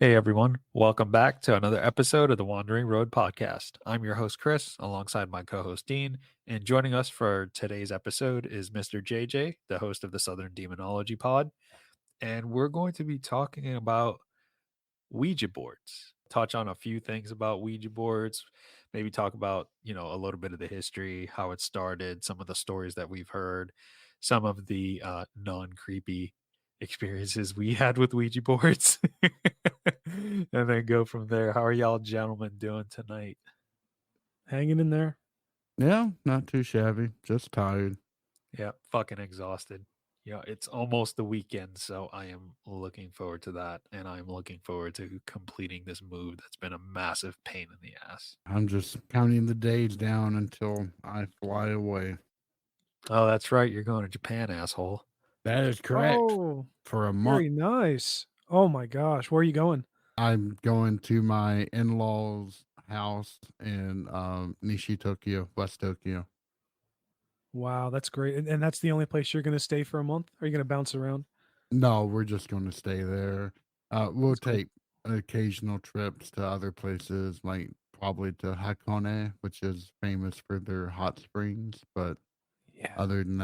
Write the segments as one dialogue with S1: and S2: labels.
S1: Hey everyone, welcome back to another episode of the Wandering Road Podcast. I'm your host Chris, alongside my co-host Dean, and joining us for today's episode is Mr. JJ, the host of the Southern Demonology Pod, and we're going to be talking about Ouija boards. Touch on a few things about Ouija boards, maybe talk about, a little bit of the history, how it started, some of the stories that we've heard, some of the non-creepy experiences we had with Ouija boards, and then go from there. How are y'all gentlemen doing tonight?
S2: Hanging in there.
S3: Yeah, not too shabby. Just tired.
S1: Yeah, fucking exhausted. Yeah, it's almost the weekend, so I am looking forward to that, and I'm looking forward to completing this move that's been a massive pain in the ass.
S3: I'm just counting the days down until I fly away.
S1: Oh, that's right. You're going to Japan, asshole.
S3: That is correct.
S2: Oh,
S3: For a
S2: very
S3: month,
S2: nice. Oh my gosh, where are you going?
S3: I'm going to my in-laws' house in Nishi, Tokyo, West Tokyo.
S2: Wow, that's great. And that's the only place you're going to stay for a month? Are you going to bounce around?
S3: No, we're just going to stay there. We'll
S2: That's cool.
S3: take occasional trips to other places, like probably to Hakone, which is famous for their hot springs. But
S2: Yeah,
S3: other than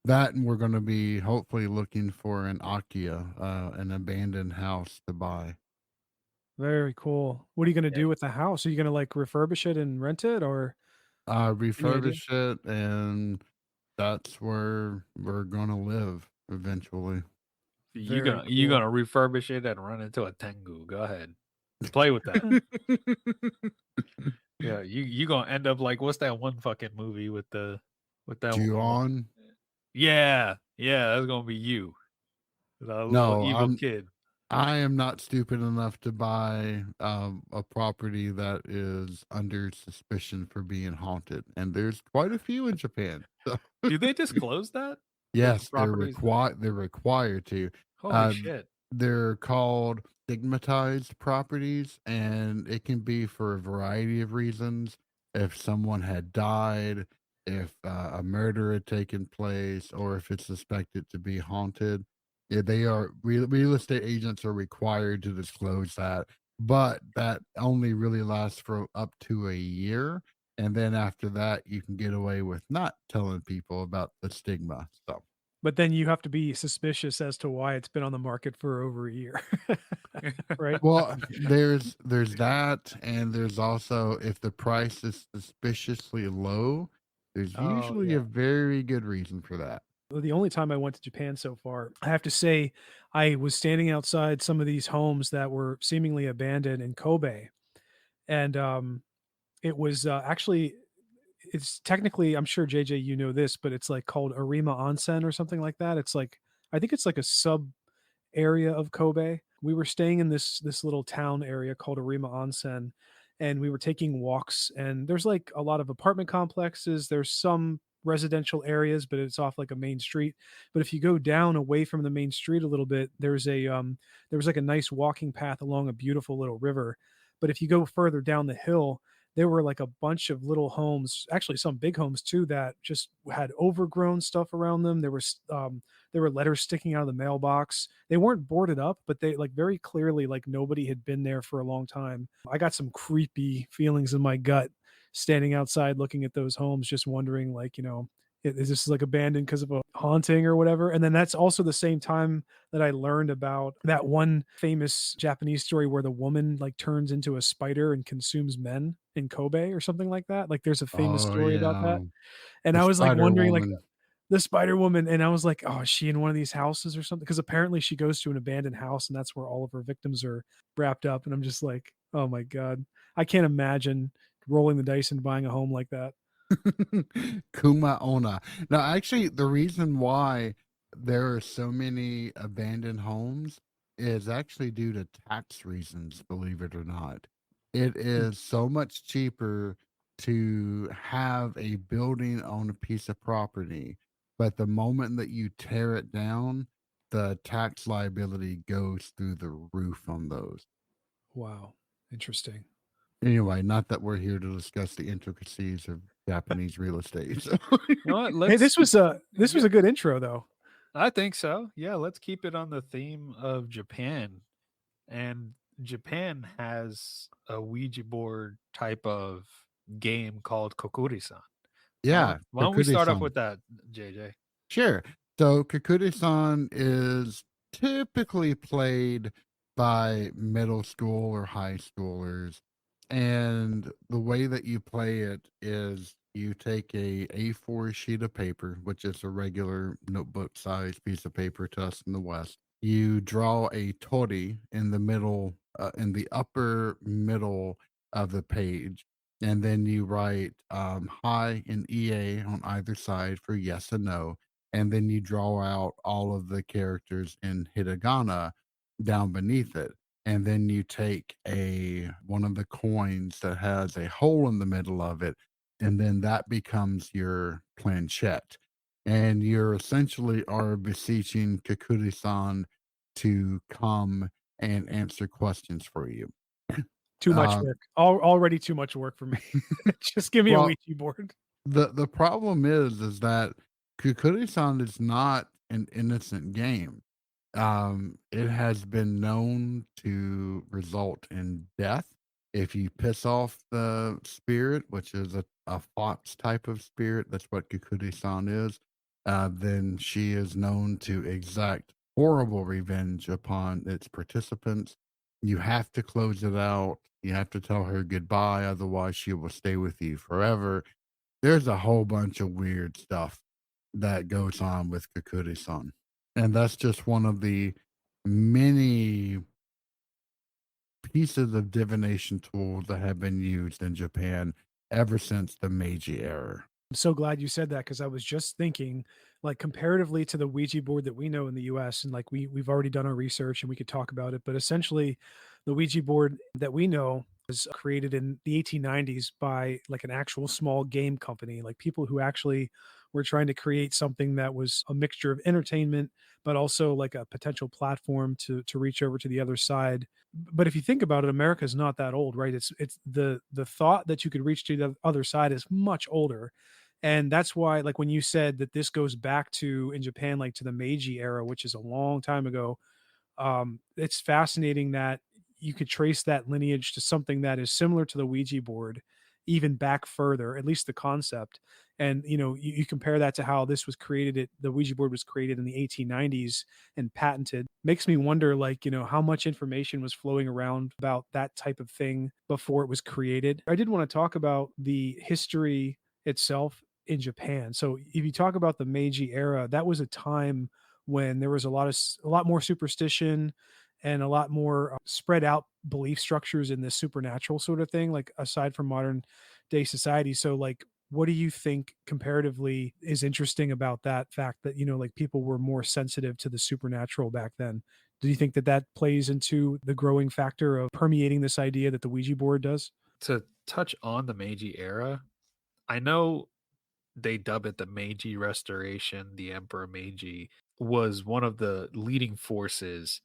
S3: that and we're going to be hopefully looking for an Akia, an abandoned house to buy.
S2: very cool. What are you going to
S1: Yeah.
S2: do with the house? Are you going to like refurbish it and rent it or any idea?
S3: Refurbish it, and that's where we're going to live eventually.
S1: You
S2: Very
S1: gonna you
S2: cool.
S1: gonna refurbish it and run into a Tengu. Go ahead. Play with that. Yeah, you gonna end up like what's that one fucking movie with that
S3: Ju-on?
S1: yeah, that's gonna be you. The little
S3: No,
S1: evil kid.
S3: I am not stupid enough to buy a property that is under suspicion for being haunted, and there's quite a few in Japan. So
S1: Do they disclose that? The
S3: yes,
S1: properties?
S3: they're required to.
S1: Holy
S3: Uh,
S1: shit.
S3: they're called stigmatized properties, and it can be for a variety of reasons. If someone had died, if a murder had taken place, or if it's suspected to be haunted, yeah, they are real estate agents are required to disclose that. But that only really lasts for up to a year. And then after that, you can get away with not telling people about the stigma. So,
S2: But then you have to be suspicious as to why it's been on the market for over a year. Right?
S3: well, there's that, and there's also if the price is suspiciously low, there's
S1: Oh,
S3: usually
S1: yeah.
S3: a very good reason for that.
S2: The only time I went to Japan so far, I have to say, I was standing outside some of these homes that were seemingly abandoned in Kobe, and it was actually it's technically I'm sure JJ you know this, but it's like called Arima Onsen or something like that. It's like I think it's like a sub area of Kobe. We were staying in this little town area called Arima Onsen, and we were taking walks. And there's like a lot of apartment complexes. There's some residential areas, but it's off like a main street. But if you go down away from the main street a little bit, there was like a nice walking path along a beautiful little river. But if you go further down the hill, there were like a bunch of little homes, actually some big homes too, that just had overgrown stuff around them. There were letters sticking out of the mailbox. They weren't boarded up, but they like very clearly like nobody had been there for a long time. I got some creepy feelings in my gut standing outside looking at those homes, just wondering like, is this like abandoned because of a haunting or whatever? And then that's also the same time that I learned about that one famous Japanese story where the woman like turns into a spider and consumes men in Kobe or something like that. Like there's a famous
S3: Oh
S2: story about
S3: yeah,
S2: that. And
S3: the
S2: I was like
S3: Spider
S2: wondering like
S3: Woman.
S2: the Spider Woman, and I was like, "Oh, is she in one of these houses or something?" Because apparently she goes to an abandoned house, and that's where all of her victims are wrapped up. And I'm just like, "Oh my god, I can't imagine rolling the dice and buying a home like that."
S3: Kuma Ona. Now, actually, the reason why there are so many abandoned homes is actually due to tax reasons, believe it or not. It
S2: Hmm.
S3: is so much cheaper to have a building on a piece of property, but the moment that you tear it down, the tax liability goes through the roof on those.
S2: Wow, interesting.
S3: Anyway, not that we're here to discuss the intricacies of Japanese real estate. So.
S1: You know what?
S2: Hey,
S1: Let's
S2: this was
S1: yeah,
S2: a good intro though.
S1: I think so. Yeah, let's keep it on the theme of Japan. And Japan has a Ouija board type of game called Kokkuri-san.
S3: Yeah,
S1: Why don't we start off
S3: Kokkuri-san.
S1: with that, JJ?
S3: Sure. So Kokkuri-san is typically played by middle school or high schoolers. And the way that you play it is you take a A4 sheet of paper, which is a regular notebook size piece of paper to us in the West. You draw a tori in the middle, in the upper middle of the page. And then you write hi and EA on either side for yes and no, and then you draw out all of the characters in hiragana down beneath it, and then you take a one of the coins that has a hole in the middle of it, and then that becomes your planchette, and you're essentially are beseeching Kakuri-san to come and answer questions for you.
S2: Too much
S3: um,
S2: work. Already too much work for me. Just give me a
S3: well,
S2: Ouija board.
S3: the problem is that Kukuri-san is not an innocent game. It has been known to result in death if you piss off the spirit, which is a fox type of spirit. That's what Kukuri-san is. Then she is known to exact horrible revenge upon its participants. You have to close it out. You have to tell her goodbye, otherwise she will stay with you forever. There's a whole bunch of weird stuff that goes on with Kakuri-san, and that's just one of the many pieces of divination tools that have been used in Japan ever since the Meiji era.
S2: I'm so glad you said that because I was just thinking, like, comparatively to the Ouija board that we know in the US, and like we've already done our research and we could talk about it, but essentially the Ouija board that we know was created in the 1890s by like an actual small game company, like people who actually were trying to create something that was a mixture of entertainment, but also like a potential platform to reach over to the other side. But if you think about it, America is not that old, right? It's the thought that you could reach to the other side is much older, and that's why, like, when you said that this goes back to in Japan, like to the Meiji era, which is a long time ago, it's fascinating that you could trace that lineage to something that is similar to the Ouija board, even back further, at least the concept. And you compare that to how this was created. The Ouija board was created in the 1890s and patented. Makes me wonder, like, how much information was flowing around about that type of thing before it was created. I did want to talk about the history itself in Japan. So if you talk about the Meiji era, that was a time when there was a lot more superstition and a lot more spread out belief structures in this supernatural sort of thing, like aside from modern day society. So, like, what do you think comparatively is interesting about that fact that like people were more sensitive to the supernatural back then? Do you think that that plays into the growing factor of permeating this idea that the Ouija board does?
S1: To touch on the Meiji era, I know they dub it the Meiji Restoration. The Emperor Meiji was one of the leading forces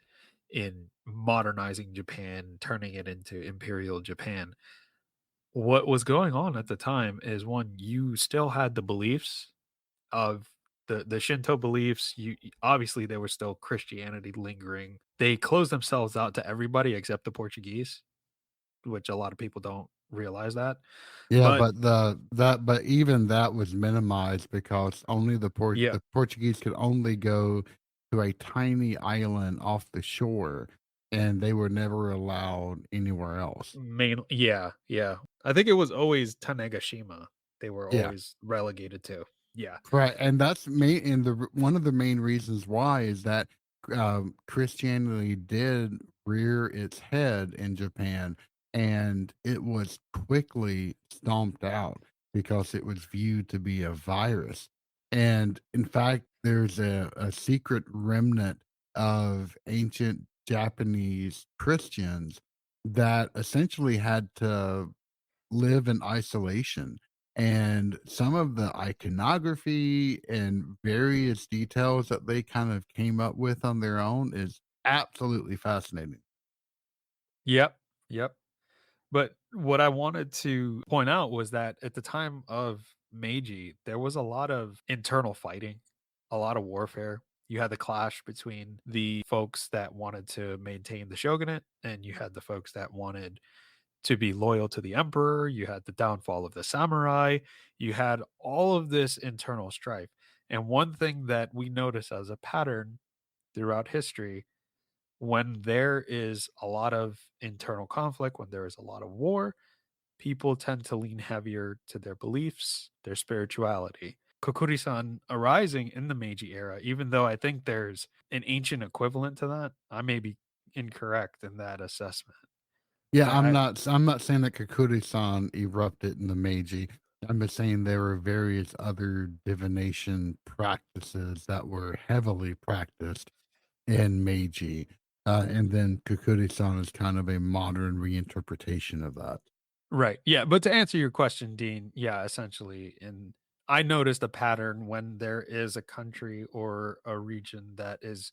S1: in modernizing Japan, turning it into Imperial Japan. What was going on at the time is, one, you still had the beliefs of the Shinto beliefs. Obviously there was still Christianity lingering. They closed themselves out to everybody except the Portuguese, which a lot of people don't realize that.
S3: Yeah,
S1: But
S3: but but even that was minimized because only
S1: yeah,
S3: the Portuguese could only go to a tiny island off the shore, and they were never allowed anywhere else.
S1: yeah. I think it was always Tanegashima they were
S3: Yeah.
S1: always relegated to. Yeah.
S3: Right, and that's main and one of the main reasons why is that Christianity did rear its head in Japan, and it was quickly stomped out because it was viewed to be a virus. And in fact, there's a secret remnant of ancient Japanese Christians that essentially had to live in isolation. And some of the iconography and various details that they kind of came up with on their own is absolutely fascinating.
S1: Yep. Yep. But what I wanted to point out was that at the time of Meiji, there was a lot of internal fighting, a lot of warfare. You had the clash between the folks that wanted to maintain the shogunate, and you had the folks that wanted to be loyal to the emperor. You had the downfall of the samurai. You had all of this internal strife. And one thing that we notice as a pattern throughout history, when there is a lot of internal conflict, when there is a lot of war, people tend to lean heavier to their beliefs, their spirituality. Kokkuri-san arising in the Meiji era, even though I think there's an ancient equivalent to that, I may be incorrect in that assessment.
S3: Yeah,
S1: I
S3: I'm not saying that Kokkuri-san erupted in the Meiji. I'm just saying there were various other divination practices that were heavily practiced in Meiji. And then Kokkuri-san is kind of a modern reinterpretation of that.
S1: Right. Yeah, but to answer your question, Dean, yeah, essentially, and I noticed a pattern when there is a country or a region that is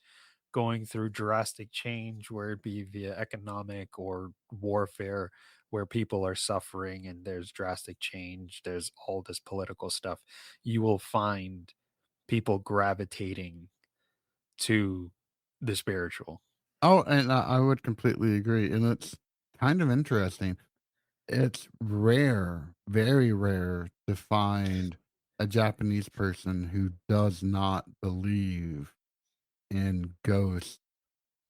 S1: going through drastic change, where it be via economic or warfare, where people are suffering and there's drastic change, there's all this political stuff, you will find people gravitating to the spiritual.
S3: Oh, and I would completely agree. And it's kind of interesting. It's rare, very rare to find a Japanese person who does not believe in ghosts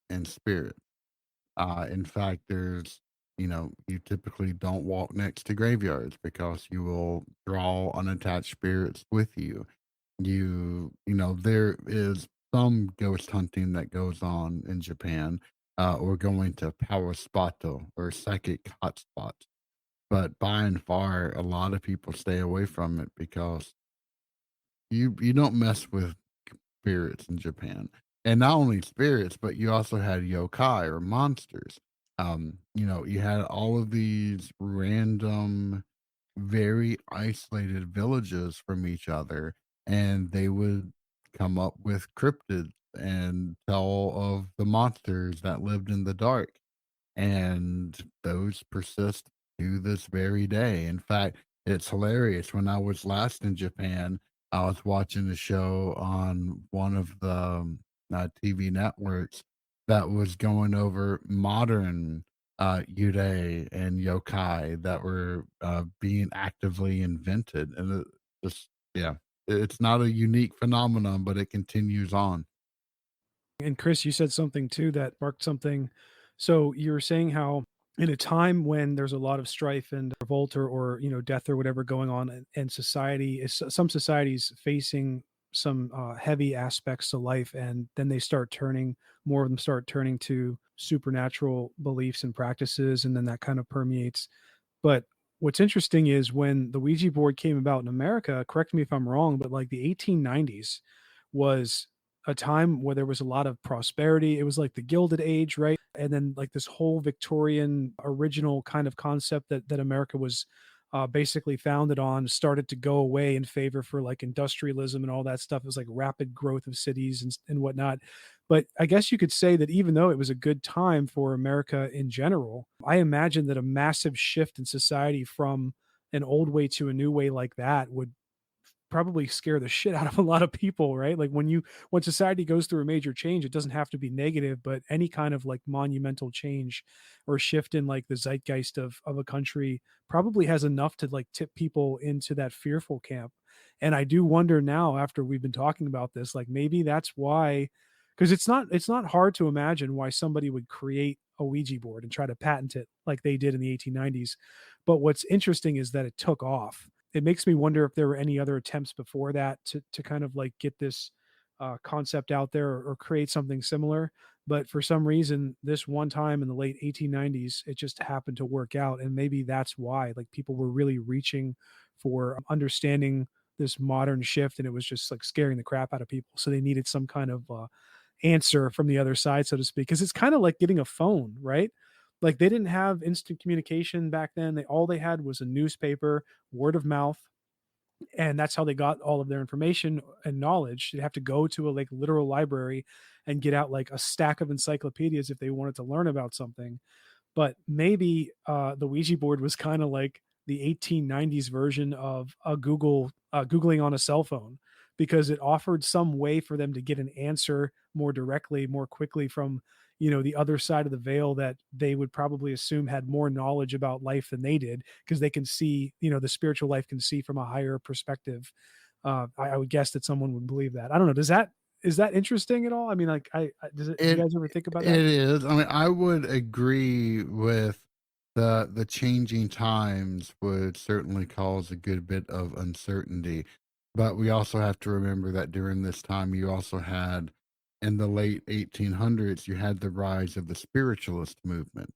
S3: and spirit. In fact, you typically don't walk next to graveyards because you will draw unattached spirits with you. There is some ghost hunting that goes on in Japan, or going to power spotto or psychic hotspots. But by and far, a lot of people stay away from it because you don't mess with spirits in Japan. And not only spirits, but you also had yokai or monsters. You had all of these random, very isolated villages from each other, and they would come up with cryptids and tell of the monsters that lived in the dark, and those persist to this very day. In fact, it's hilarious. When I was last in Japan, I was watching a show on one of the TV networks that was going over modern yurei and yokai that were being actively invented, and just yeah, it's not a unique phenomenon, but it continues on.
S2: And Chris, you said something too that sparked something. So you were saying how in a time when there's a lot of strife and revolt or death or whatever going on and society is some societies facing some heavy aspects to life, and then they start turning more of them start turning to supernatural beliefs and practices, and then that kind of permeates. But what's interesting is when the Ouija board came about in America, correct me if I'm wrong, but like the 1890s was a time where there was a lot of prosperity. It was like the Gilded Age, right? And then like this whole Victorian original kind of concept that America was basically founded on started to go away in favor for like industrialism and all that stuff. It was like rapid growth of cities and whatnot. But I guess you could say that even though it was a good time for America in general, I imagine that a massive shift in society from an old way to a new way like that would probably scare the shit out of a lot of people, right? Like when society goes through a major change, it doesn't have to be negative, but any kind of like monumental change or shift in like the zeitgeist of a country probably has enough to like tip people into that fearful camp. And I do wonder now, after we've been talking about this, like maybe that's why, because it's not hard to imagine why somebody would create a Ouija board and try to patent it like they did in the 1890s. But what's interesting is that it took off. It makes me wonder if there were any other attempts before that to kind of like get this concept out there or create something similar. But for some reason, this one time in the late 1890s, it just happened to work out. And maybe that's why like people were really reaching for understanding this modern shift, and it was just like scaring the crap out of people. So they needed some kind of answer from the other side, so to speak, because it's kind of like getting a phone, right? Like they didn't have instant communication back then. They had was a newspaper, word of mouth, and that's how they got all of their information and knowledge. They'd have to go to a like literal library and get out like a stack of encyclopedias if they wanted to learn about something. But maybe the Ouija board was kind of like the 1890s version of a Googling on a cell phone, because it offered some way for them to get an answer more directly, more quickly from, the other side of the veil that they would probably assume had more knowledge about life than they did, because they can see, the spiritual life can see from a higher perspective. I would guess that someone would believe that. I don't know. Is that interesting at all? I mean, like, do you
S3: It
S2: guys ever think about
S3: it
S2: that?
S3: is. I mean, I would agree with the changing times would certainly cause a good bit of uncertainty. But we also have to remember that during this time you also had in the late 1800s, you had the rise of the spiritualist movement.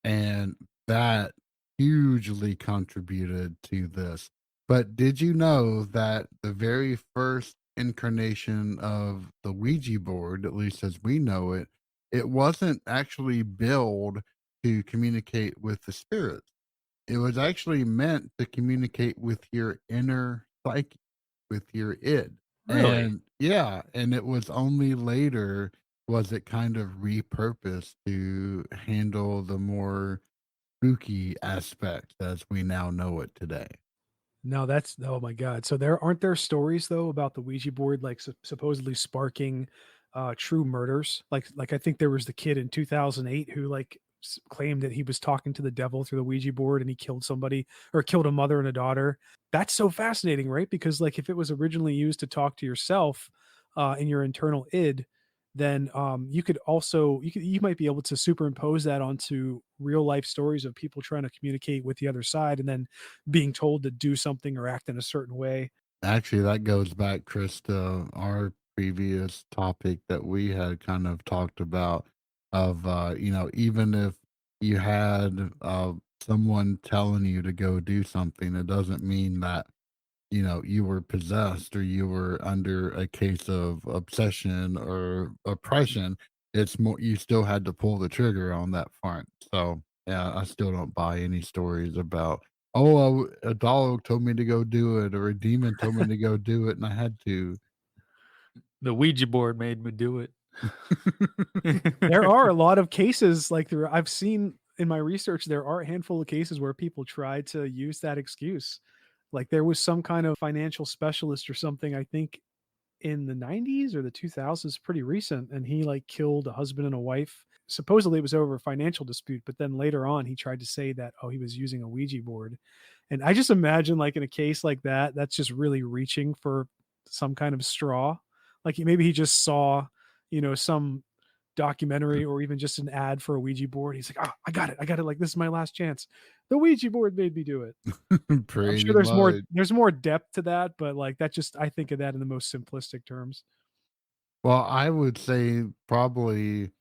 S3: And that hugely contributed to this. But did you know that the very first incarnation of the Ouija board, at least as we know it, it wasn't actually built to communicate with the spirits. It was actually meant to communicate with your inner psyche, with your id.
S1: Really?
S3: And yeah, and it was only later was it kind of repurposed to handle the more spooky aspect as we now know it today.
S2: No, that's, oh my god. So there stories though about the Ouija board, like, supposedly sparking true murders? Like I think there was the kid in 2008 who, like, claimed that he was talking to the devil through the Ouija board, and he killed somebody, or killed a mother and a daughter. That's so fascinating, right? Because, like, if it was originally used to talk to yourself in your internal id, then you might be able to superimpose that onto real life stories of people trying to communicate with the other side, and then being told to do something or act in a certain way.
S3: Actually, that goes back, Chris, to our previous topic that we had kind of talked about of, even if you had someone telling you to go do something, it doesn't mean that you were possessed or you were under a case of obsession or oppression. It's more you still had to pull the trigger on that front. So yeah, I still don't buy any stories about, oh, a dog told me to go do it or a demon told me to go do it and I had to.
S1: The Ouija board made me do it.
S2: There are a lot of cases like there I've seen in my research, there are a handful of cases where people try to use that excuse. Like, there was some kind of financial specialist or something, I think in the 90s or the 2000s, pretty recent, and he, like, killed a husband and a wife. Supposedly it was over a financial dispute, but then later on he tried to say that, oh, he was using a Ouija board. And I just imagine, like, in a case like that, that's just really reaching for some kind of straw. Like, maybe he just saw, some documentary or even just an ad for a Ouija board. He's like, "Ah, I got it. I got it. Like, this is my last chance. The Ouija board made me do it." I'm
S3: Pretty
S2: sure
S3: much.
S2: there's more depth to that, but, like, that just, I think of that in the most simplistic terms.
S3: Well, I would say probably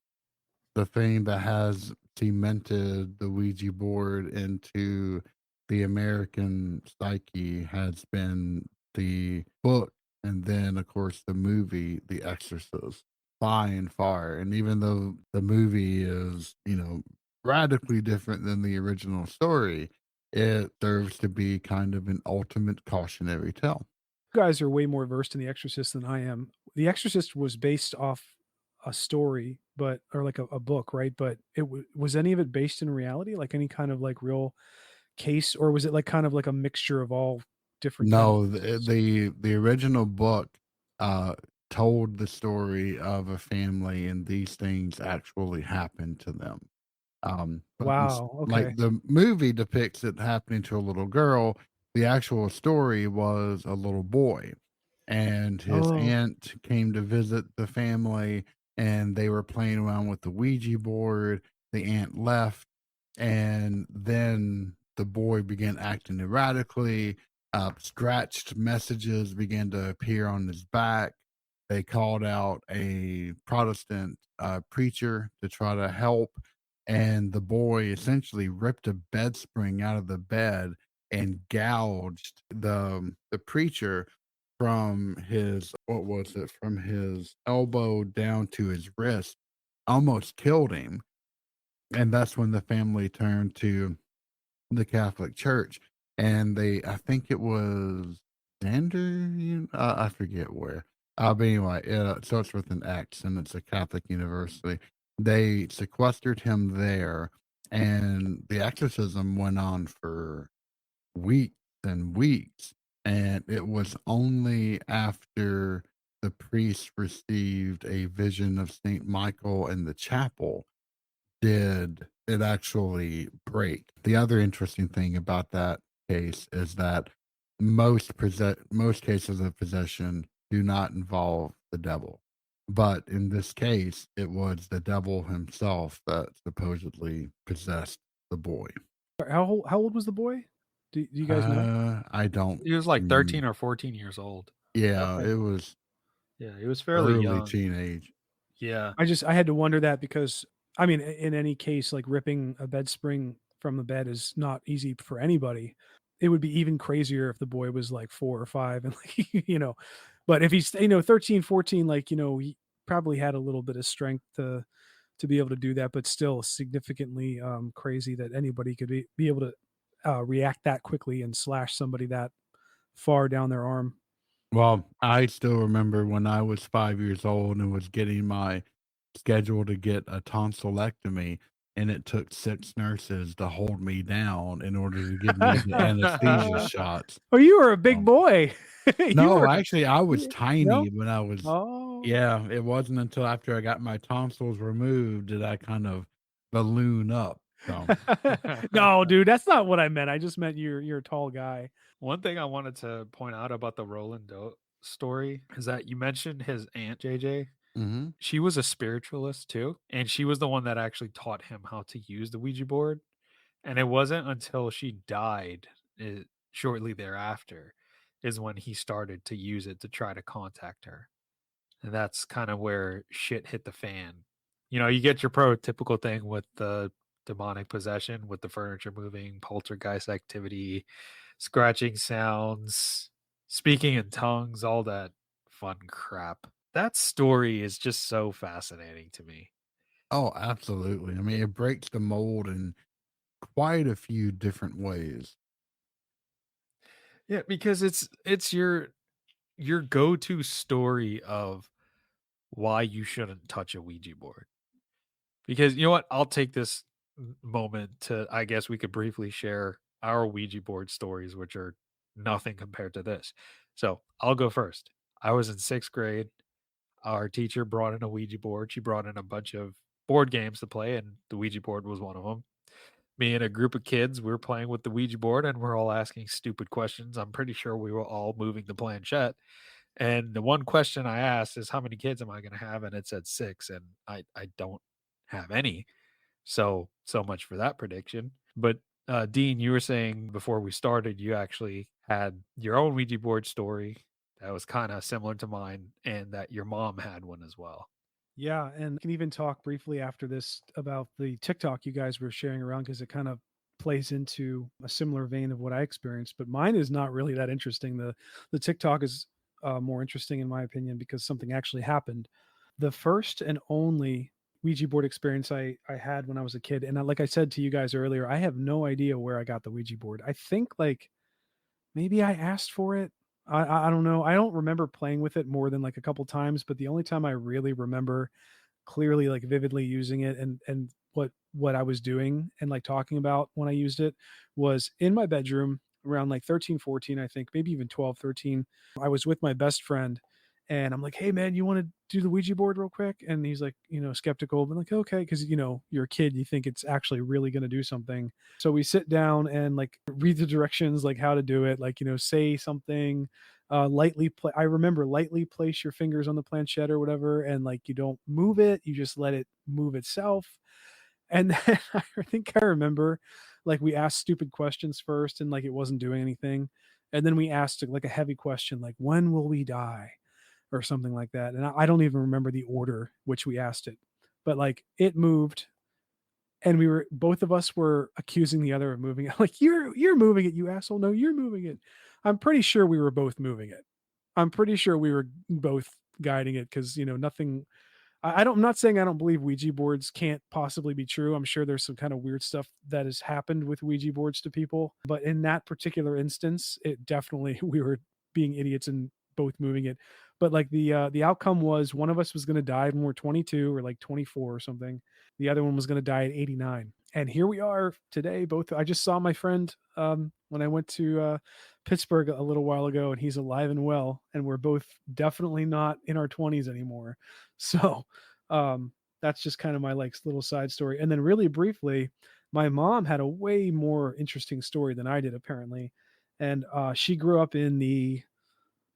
S3: the thing that has cemented the Ouija board into the American psyche has been the book and then, of course, the movie, The Exorcist, by and far. And even though the movie is, radically different than the original story, it serves to be kind of an ultimate cautionary tale.
S2: You guys are way more versed in The Exorcist than I am. The Exorcist was based off a story, but, or like a book, right? But was any of it based in reality? Like, any kind of, like, real case, or was it, like, kind of like a mixture of all different kind of
S3: No,
S2: cases?
S3: the original book, uh, told the story of a family, and these things actually happened to them. But
S2: Wow, okay.
S3: like the movie depicts it happening to a little girl, the actual story was a little boy, and his
S2: Oh,
S3: aunt came to visit the family, and they were playing around with the Ouija board. The aunt left, and then the boy began acting erratically. Scratched messages began to appear on his back. They called out a Protestant preacher to try to help, and the boy essentially ripped a bed spring out of the bed and gouged the preacher from his what was it from his elbow down to his wrist, almost killed him. And that's when the family turned to the Catholic Church, and they I think it was Xander, I forget where. But anyway, it starts with an X, and it's a Catholic university. They sequestered him there, and the exorcism went on for weeks and weeks. And it was only after the priest received a vision of Saint Michael in the chapel did it actually break. The other interesting thing about that case is that most cases of possession do not involve the devil. But in this case, it was the devil himself that supposedly possessed the boy.
S2: How old was the boy? Do you guys know?
S3: I don't
S1: He was like
S3: remember.
S1: 13 or 14 years old.
S3: Yeah,
S2: Okay.
S3: it was
S1: Yeah, he was fairly
S3: early
S1: young.
S3: teenage.
S1: Yeah.
S2: I had to wonder that because I mean, in any case, like ripping a bed spring from the bed is not easy for anybody. It would be even crazier if the boy was like 4 or 5 and like, but if he's, 13, 14, like, he probably had a little bit of strength to be able to do that, but still significantly crazy that anybody could be able to react that quickly and slash somebody that far down their arm.
S3: Well, I still remember when I was 5 years old and was getting my schedule to get a tonsillectomy, and it took 6 nurses to hold me down in order to give me the anesthesia shots.
S2: Oh, you were a big
S3: Um,
S2: boy. You
S3: no,
S2: were
S3: actually, I was
S2: no?
S3: tiny when I was
S2: Oh.
S3: yeah, it wasn't until after I got my tonsils removed did I kind of balloon up, so
S2: No, dude, that's not what I meant. I just meant you're a tall guy.
S1: One thing I wanted to point out about the Roland Doe story is that you mentioned his aunt JJ.
S3: mhm.
S1: She was a spiritualist too, and she was the one that actually taught him how to use the Ouija board. And it wasn't until she died shortly thereafter is when he started to use it to try to contact her. And that's kind of where shit hit the fan. You get your prototypical thing with the demonic possession, with the furniture moving, poltergeist activity, scratching sounds, speaking in tongues, all that fun crap. That story is just so fascinating to me.
S3: Oh, absolutely. I mean, it breaks the mold in quite a few different ways.
S1: Yeah, because it's your go-to story of why you shouldn't touch a Ouija board. Because you know what? I'll take this moment to, I guess we could briefly share our Ouija board stories, which are nothing compared to this. So I'll go first. I was in 6th grade. Our teacher brought in a Ouija board. She brought in a bunch of board games to play, and the Ouija board was one of them. Me and a group of kids, we were playing with the Ouija board and we're all asking stupid questions. I'm pretty sure we were all moving the planchette. And the one question I asked is, how many kids am I going to have? And it said 6. And I don't have any. So much for that prediction. But Dean, you were saying before we started, you actually had your own Ouija board story that was kind of similar to mine, and that your mom had one as well.
S2: Yeah, and can even talk briefly after this about the TikTok you guys were sharing around because it kind of plays into a similar vein of what I experienced. But mine is not really that interesting. The TikTok is more interesting in my opinion because something actually happened. The first and only Ouija board experience I had when I was a kid, and like I said to you guys earlier, I have no idea where I got the Ouija board. I think like maybe I asked for it. I don't know. I don't remember playing with it more than like a couple times, but the only time I really remember clearly like vividly using it and what I was doing and like talking about when I used it was in my bedroom around like 13, 14, I think, maybe even 12, 13. I was with my best friend and I'm like, "Hey man, you want to do the Ouija board real quick?" And he's like, skeptical, but like, "Okay," because you're a kid, you think it's actually really going to do something. So we sit down and like read the directions, like how to do it, like say something, lightly play. I remember lightly place your fingers on the planchette or whatever, and like you don't move it, you just let it move itself. And then I think I remember like we asked stupid questions first, and like it wasn't doing anything, and then we asked like a heavy question, like when will we die, or something like that. And I don't even remember the order which we asked it, but like it moved and we were both of us were accusing the other of moving it. Like, you're moving it, you asshole. No, you're moving it. I'm pretty sure we were both moving it. I'm pretty sure we were both guiding it because nothing. I'm not saying I don't believe Ouija boards can't possibly be true. I'm sure there's some kind of weird stuff that has happened with Ouija boards to people, but in that particular instance, it definitely we were being idiots and both moving it. But like the outcome was one of us was going to die when we're 22 or like 24 or something. The other one was going to die at 89. And here we are today. Both I just saw my friend when I went to Pittsburgh a little while ago, and he's alive and well. And we're both definitely not in our 20s anymore. So that's just kind of my like little side story. And then really briefly, my mom had a way more interesting story than I did apparently. And she grew up in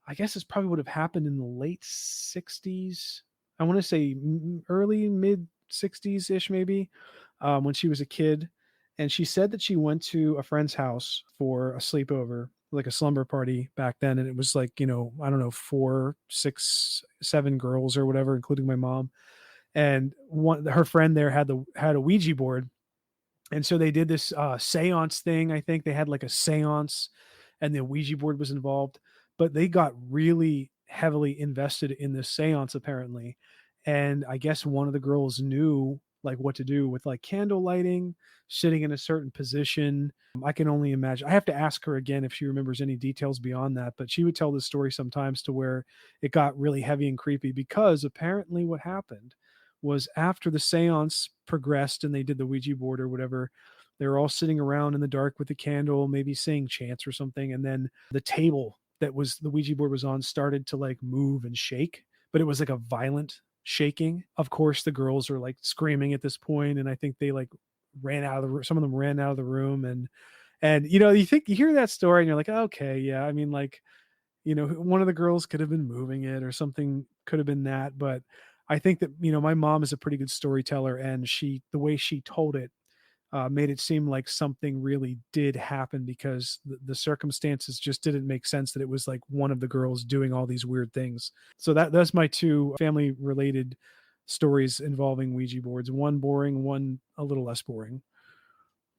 S2: I guess this probably would have happened in the late 60s. I want to say early mid 60s ish, maybe, when she was a kid. And she said that she went to a friend's house for a sleepover, like a slumber party back then. And it was like, I don't know, 4, 6, 7 girls or whatever, including my mom. And her friend there had a Ouija board, and so they did this seance thing. I think they had like a seance and the Ouija board was involved, but they got really heavily invested in this seance apparently. And I guess one of the girls knew like what to do with like candle lighting, sitting in a certain position. I can only imagine. I have to ask her again if she remembers any details beyond that, but she would tell this story sometimes to where it got really heavy and creepy because apparently what happened was after the seance progressed and they did the Ouija board or whatever, they were all sitting around in the dark with a candle, maybe saying chants or something. And then the table that was the Ouija board was on started to like move and shake, but it was like a violent shaking. Of course, the girls are like screaming at this point, and I think they like ran out of the room. Some of them ran out of the room, and you hear that story and you're like, okay, yeah. I mean, like, one of the girls could have been moving it or something could have been that, but I think that my mom is a pretty good storyteller, and the way she told it made it seem like something really did happen because the circumstances just didn't make sense that it was like one of the girls doing all these weird things. So that's my two family related stories involving Ouija boards. One boring, one a little less boring.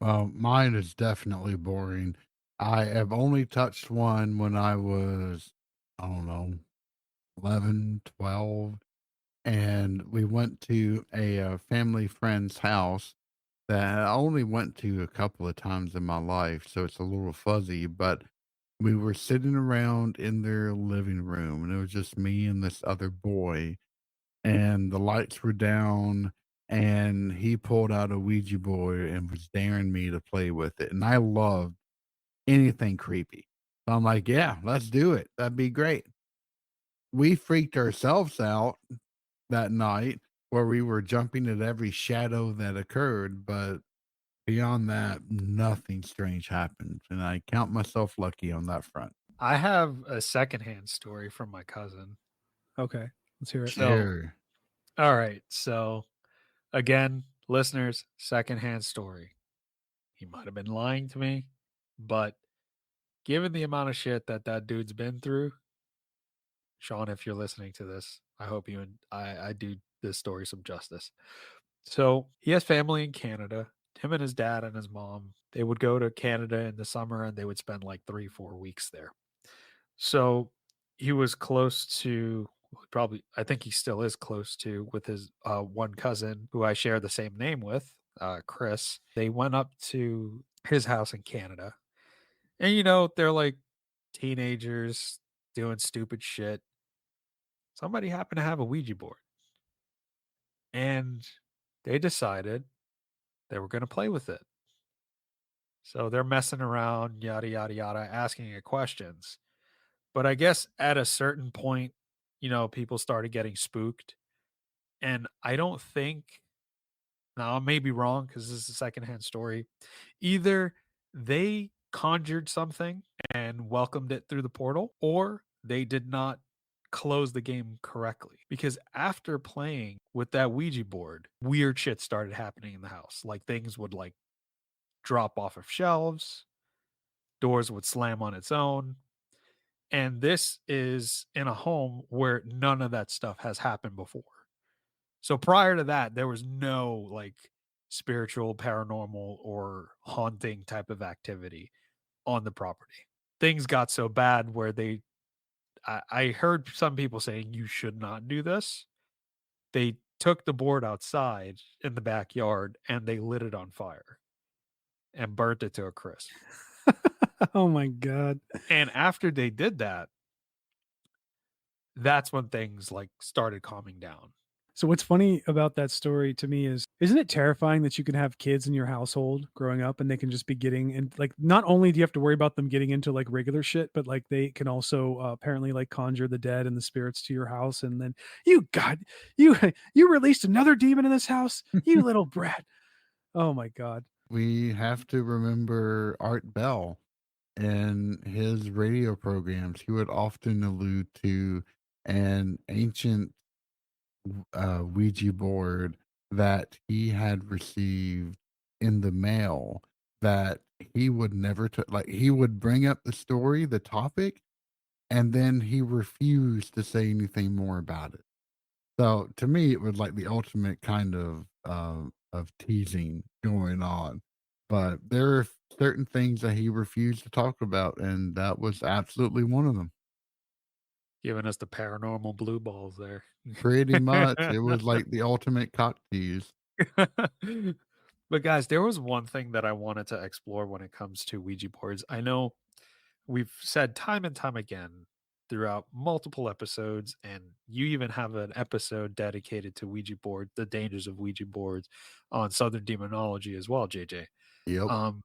S3: Well, mine is definitely boring. I have only touched one when I was, I don't know, 11, 12, and we went to a family friend's house that I only went to a couple of times in my life, so it's a little fuzzy, but we were sitting around in their living room, and it was just me and this other boy, and the lights were down, and he pulled out a Ouija board and was daring me to play with it, and I love anything creepy. So I'm like, "Yeah, let's do it. That'd be great." We freaked ourselves out that night where we were jumping at every shadow that occurred, but beyond that, nothing strange happened, and I count myself lucky on that front.
S1: I have a secondhand story from my cousin.
S2: Okay, let's hear it.
S1: So,
S3: Sure.
S1: all right. So, again, listeners, secondhand story. He might have been lying to me, but given the amount of shit that dude's been through, Sean, if you're listening to this, I hope you and I do this story some justice. So he has family in Canada. Him and his dad and his mom, they would go to Canada in the summer and they would spend like 3-4 weeks there. So he was close to probably, I think he still is close to with his one cousin who I share the same name with, Chris. They went up to his house in Canada. And they're like teenagers doing stupid shit. Somebody happened to have a Ouija board. And they decided they were going to play with it. So they're messing around, yada, yada, yada, asking it questions. But I guess at a certain point, people started getting spooked. And I don't think, now I may be wrong because this is a secondhand story. Either they conjured something and welcomed it through the portal, or they did not close the game correctly. Because after playing with that Ouija board, weird shit started happening in the house. Like things would like drop off of shelves, doors would slam on its own. And this is in a home where none of that stuff has happened before. So prior to that, there was no like spiritual, paranormal, or haunting type of activity on the property. Things got so bad where I heard some people saying you should not do this. They took the board outside in the backyard and they lit it on fire and burnt it to a crisp.
S2: Oh my god.
S1: And after they did that, that's when things like started calming down.
S2: So what's funny about that story to me is, isn't it terrifying that you can have kids in your household growing up and they can just be getting and like not only do you have to worry about them getting into like regular shit, but like they can also apparently like conjure the dead and the spirits to your house, and then you God, you you released another demon in this house, you little brat. Oh my God.
S3: We have to remember Art Bell and his radio programs. He would often allude to an ancient Ouija board that he had received in the mail that he would never like he would bring up the story, the topic, and then he refused to say anything more about it. So to me, it was like the ultimate kind of teasing going on. But there are certain things that he refused to talk about, and that was absolutely one of them.
S1: Giving us the paranormal blue balls there.
S3: Pretty much, it was like the ultimate cock tease.
S1: But guys, there was one thing that I wanted to explore when it comes to Ouija boards. I know we've said time and time again throughout multiple episodes, and you even have an episode dedicated to Ouija board, the dangers of Ouija boards on Southern Demonology as well, JJ.
S3: Yep.
S1: Um,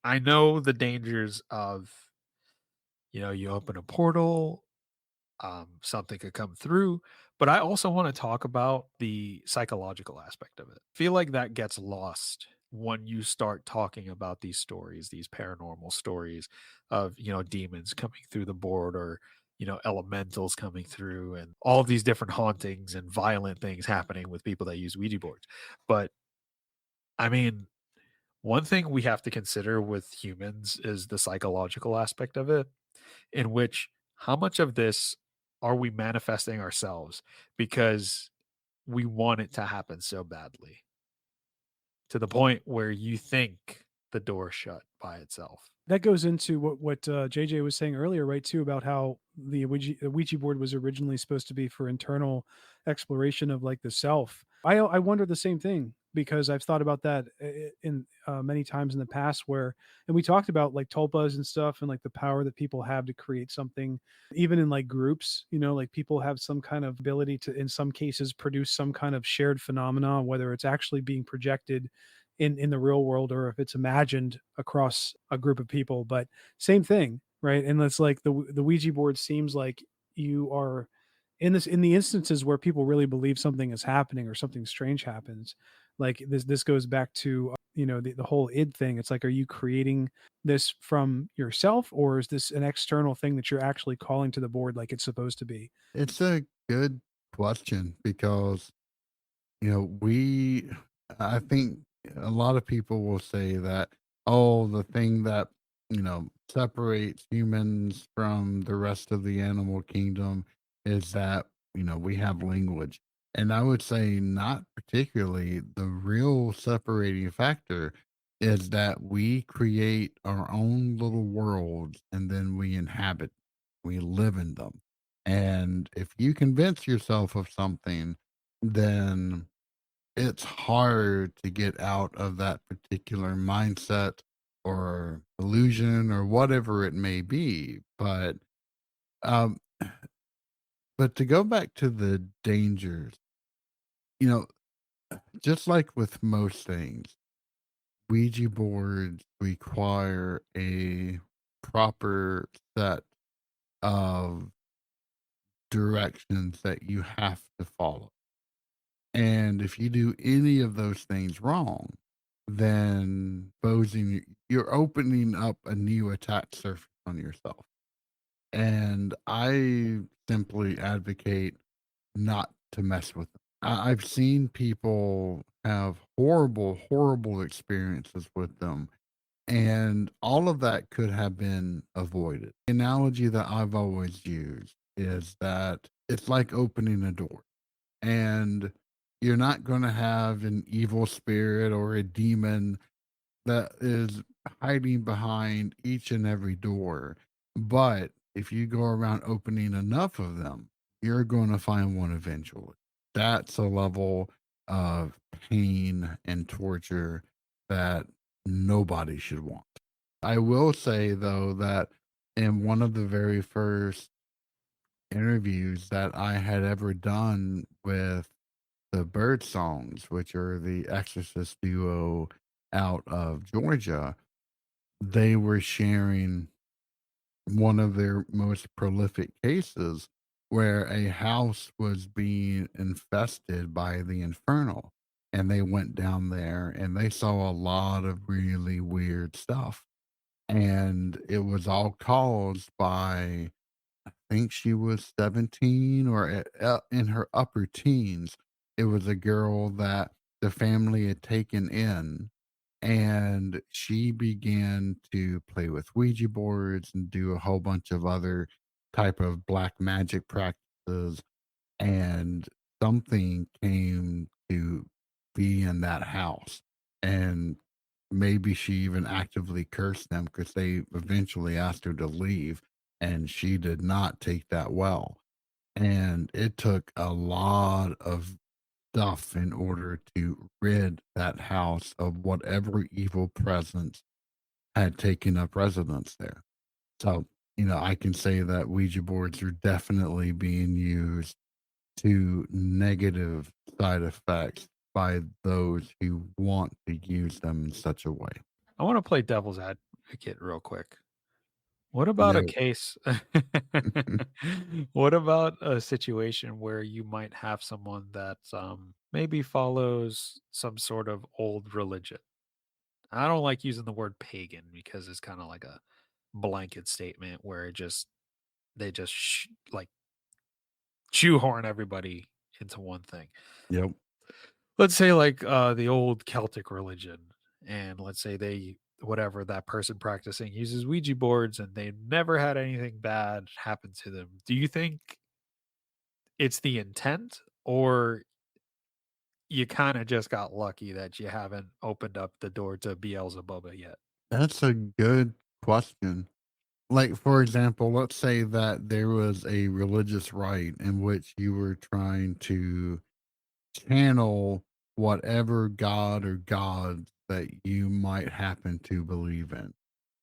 S1: I know the dangers of, you open a portal, something could come through, but I also want to talk about the psychological aspect of it. Feel like that gets lost when you start talking about these stories, these paranormal stories of, demons coming through the board, or, elementals coming through, and all of these different hauntings and violent things happening with people that use Ouija boards. But I mean, one thing we have to consider with humans is the psychological aspect of it, in which how much of this are we manifesting ourselves because we want it to happen so badly, to the point where you think the door shut by itself.
S2: That goes into what JJ was saying earlier, right? Too, about how the Ouija board was originally supposed to be for internal exploration of like the self. I wonder the same thing because I've thought about that in many times in the past, where and we talked about like tulpas and stuff and like the power that people have to create something, even in like groups. Like people have some kind of ability to, in some cases, produce some kind of shared phenomena, whether it's actually being projected in the real world or if it's imagined across a group of people, but same thing, right? And it's like the Ouija board seems like you are in the instances where people really believe something is happening or something strange happens. Like this goes back to the whole id thing. It's like, are you creating this from yourself, or is this an external thing that you're actually calling to the board like it's supposed to be?
S3: It's a good question because, I think a lot of people will say that, oh, the thing that, separates humans from the rest of the animal kingdom is that, we have language. And I would say not particularly. The real separating factor is that we create our own little worlds and then we inhabit, we live in them. And if you convince yourself of something, then it's hard to get out of that particular mindset or illusion or whatever it may be. Um, but to go back to the dangers, you know, just like with most things, Ouija boards require a proper set of directions that you have to follow. And if you do any of those things wrong, then you're opening up a new attack surface on yourself. And I simply advocate not to mess with them. I've seen people have horrible, horrible experiences with them. And all of that could have been avoided. The analogy that I've always used is that it's like opening a door, and you're not going to have an evil spirit or a demon that is hiding behind each and every door. But if you go around opening enough of them, you're going to find one eventually. That's a level of pain and torture that nobody should want. I will say, though, that in one of the very first interviews that I had ever done with the Bird Songs, which are the exorcist duo out of Georgia. They were sharing one of their most prolific cases where a house was being infested by the infernal. And they went down there and they saw a lot of really weird stuff. And it was all caused by, I think she was 17 or in her upper teens. It was a girl that the family had taken in, and she began to play with Ouija boards and do a whole bunch of other type of black magic practices, and something came to be in that house, and maybe she even actively cursed them because they eventually asked her to leave, and she did not take that well, and it took a lot of stuff in order to rid that house of whatever evil presence had taken up residence there. So, I can say that Ouija boards are definitely being used to negative side effects by those who want to use them in such a way.
S1: I want to play devil's advocate real quick. What about a
S3: No.
S1: case? What about a situation where you might have someone that maybe follows some sort of old religion? I don't like using the word pagan because it's kind of like a blanket statement where they just like shoehorn everybody into one thing.
S3: Yep.
S1: Let's say like the old Celtic religion, and let's say they whatever that person practicing uses Ouija boards and they never had anything bad happen to them. Do you think it's the intent, or you kind of just got lucky that you haven't opened up the door to Beelzebub yet?
S3: That's a good question. Like, for example, let's say that there was a religious rite in which you were trying to channel whatever god or gods that you might happen to believe in.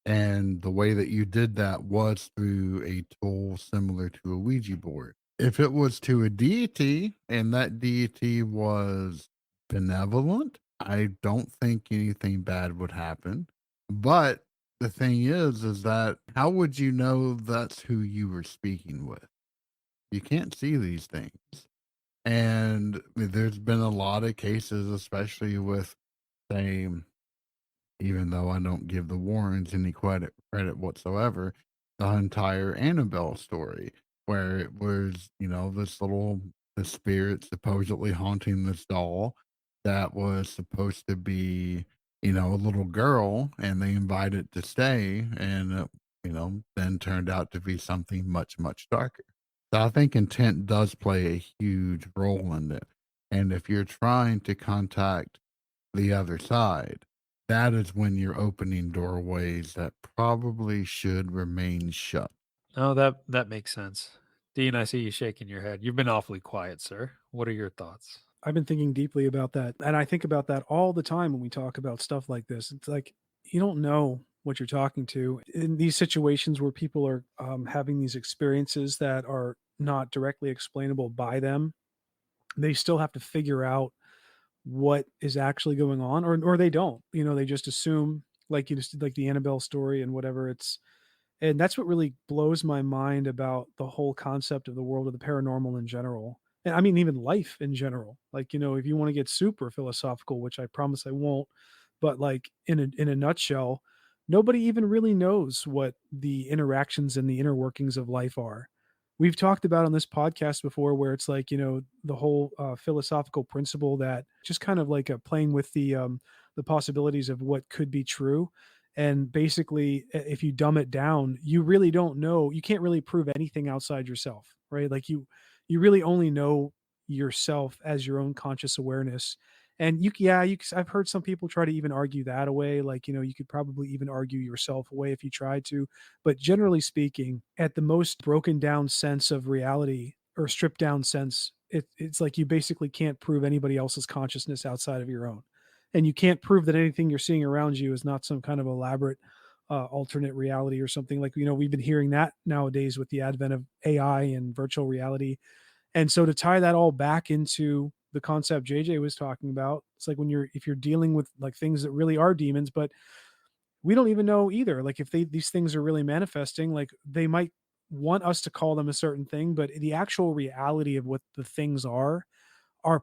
S3: And the way that you did that was through a tool similar to a Ouija board. If it was to a deity and that deity was benevolent, I don't think anything bad would happen. But the thing is that how would you know that's who you were speaking with? You can't see these things. And there's been a lot of cases, especially with, say, even though I don't give the Warrens any credit whatsoever, the entire Annabelle story, where it was, the spirit supposedly haunting this doll that was supposed to be, a little girl, and they invited it to stay, and then turned out to be something much, much darker. So I think intent does play a huge role in it. And if you're trying to contact the other side, that is when you're opening doorways that probably should remain shut.
S1: Oh, that makes sense. Dean, I see you shaking your head. You've been awfully quiet, sir. What are your thoughts?
S2: I've been thinking deeply about that. And I think about that all the time when we talk about stuff like this. It's like you don't know what you're talking to in these situations where people are having these experiences that are not directly explainable by them. They still have to figure out what is actually going on, or they don't. They just assume, like you just did, like the Annabelle story and whatever. And that's what really blows my mind about the whole concept of the world of the paranormal in general. And I mean, even life in general. Like, if you want to get super philosophical, which I promise I won't, but like in a nutshell, nobody even really knows what the interactions and the inner workings of life are. We've talked about on this podcast before where it's like, the whole philosophical principle that just kind of like playing with the possibilities of what could be true. And basically, if you dumb it down, you really don't know. You can't really prove anything outside yourself, right? Like you really only know yourself as your own conscious awareness. And I've heard some people try to even argue that away. Like, you could probably even argue yourself away if you tried to. But generally speaking, at the most broken down sense of reality or stripped down sense, it's like you basically can't prove anybody else's consciousness outside of your own. And you can't prove that anything you're seeing around you is not some kind of elaborate alternate reality or something. Like, we've been hearing that nowadays with the advent of AI and virtual reality. And so to tie that all back into the concept JJ was talking about. It's like if you're dealing with like things that really are demons, but we don't even know either. Like if these things are really manifesting, like they might want us to call them a certain thing, but the actual reality of what the things are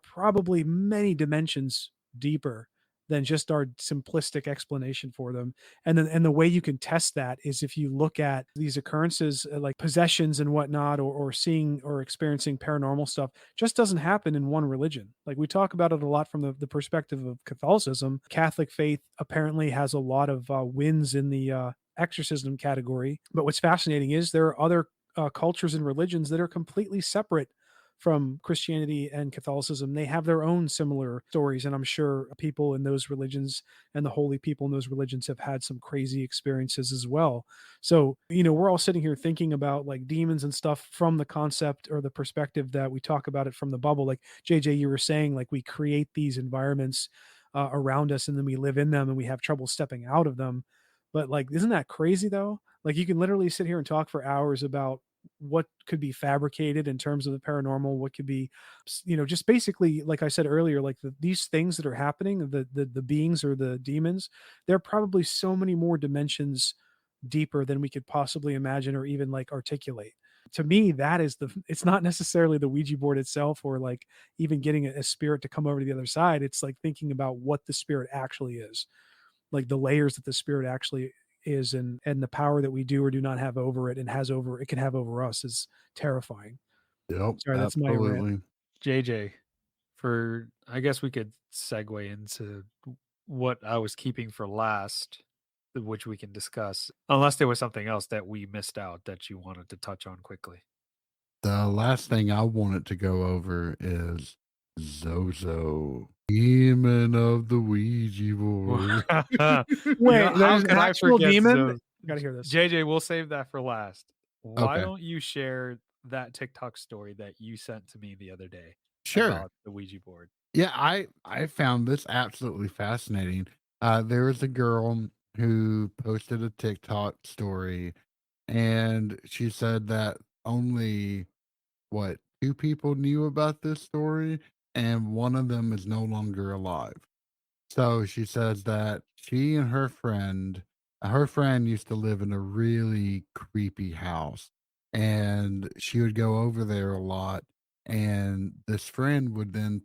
S2: probably many dimensions deeper than just our simplistic explanation for them. And the way you can test that is if you look at these occurrences, like possessions and whatnot, or seeing or experiencing paranormal stuff, just doesn't happen in one religion. Like we talk about it a lot from the perspective of Catholicism. Catholic faith apparently has a lot of wins in the exorcism category. But what's fascinating is there are other cultures and religions that are completely separate from Christianity and Catholicism. They have their own similar stories, and I'm sure people in those religions and the holy people in those religions have had some crazy experiences as well. So, we're all sitting here thinking about like demons and stuff from the concept or the perspective that we talk about it from the bubble. Like JJ, you were saying, like we create these environments around us and then we live in them and we have trouble stepping out of them. But like, isn't that crazy though? Like you can literally sit here and talk for hours about what could be fabricated in terms of the paranormal, what could be, just basically, like I said earlier, like these things that are happening, the beings or the demons, there are probably so many more dimensions deeper than we could possibly imagine or even like articulate. To me, that is it's not necessarily the Ouija board itself or like even getting a spirit to come over to the other side. It's like thinking about what the spirit actually is, like the layers that the spirit actually is, and the power that we do or do not have over it and it can have over us is terrifying.
S3: Yep,
S2: Sorry, that's my rant.
S3: absolutely.
S1: JJ, for I guess we could segue into what I was keeping for last, which we can discuss, unless there was something else that we missed out that you wanted to touch on quickly.
S3: The last thing I wanted to go over is ZoZo, Demon of the Ouija board.
S2: Wait,
S1: How
S2: there's an
S1: could I
S2: actual
S1: forget
S2: demon?
S1: those?
S2: Gotta hear this.
S1: JJ, we'll save that for last. Why
S3: Okay,
S1: don't you share that TikTok story that you sent to me the other day
S3: sure.
S1: about the Ouija board?
S3: Yeah, I found this absolutely fascinating. There was a girl who posted a TikTok story, and she said that only what, 2 people knew about this story, and one of them is no longer alive. So she says that she and her friend used to live in a really creepy house, and she would go over there a lot. And this friend would then